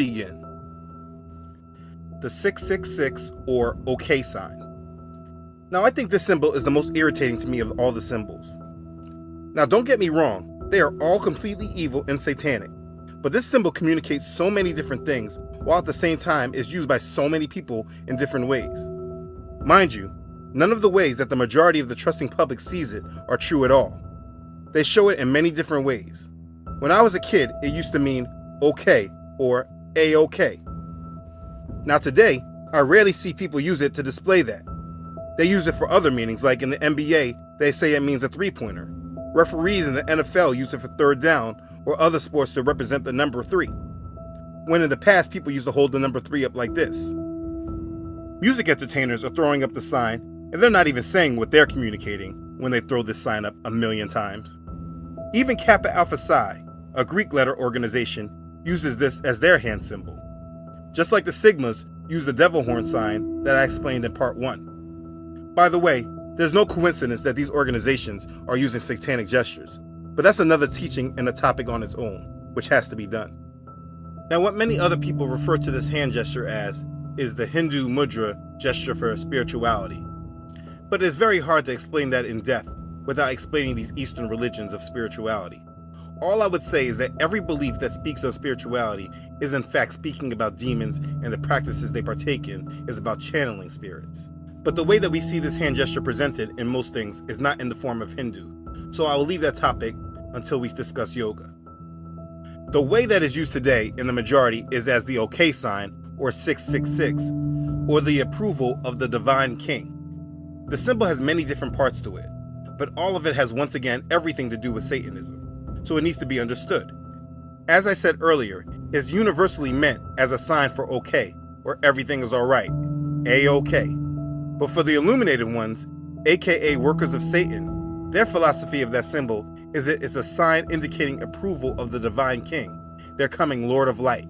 begin. The 666 or OK sign. Now I think this symbol is the most irritating to me of all the symbols. Now don't get me wrong, they are all completely evil and satanic, but this symbol communicates so many different things while at the same time is used by so many people in different ways. Mind you, none of the ways that the majority of the trusting public sees it are true at all. They show it in many different ways. When I was a kid, it used to mean okay or A-OK. Now today, I rarely see people use it to display that. They use it for other meanings, like in the NBA, they say it means a three-pointer. Referees in the NFL use it for third down or other sports to represent the number 3. When in the past, people used to hold the number 3 up like this. Music entertainers are throwing up the sign, and they're not even saying what they're communicating when they throw this sign up a million times. Even Kappa Alpha Psi, a Greek letter organization, uses this as their hand symbol. Just like the Sigmas use the devil horn sign that I explained in part 1. By the way, there's no coincidence that these organizations are using satanic gestures, but that's another teaching and a topic on its own, which has to be done. Now, what many other people refer to this hand gesture as is the Hindu mudra gesture for spirituality. But it's very hard to explain that in depth without explaining these Eastern religions of spirituality. All I would say is that every belief that speaks on spirituality is in fact speaking about demons, and the practices they partake in is about channeling spirits. But the way that we see this hand gesture presented in most things is not in the form of Hindu, so I will leave that topic until we discuss yoga. The way that is used today in the majority is as the OK sign, or 666, or the approval of the divine king. The symbol has many different parts to it, but all of it has once again everything to do with Satanism, so it needs to be understood. As I said earlier, it's universally meant as a sign for OK, or everything is alright, A-OK. But for the illuminated ones, aka workers of Satan, their philosophy of that symbol is that it's a sign indicating approval of the divine king, their coming Lord of Light.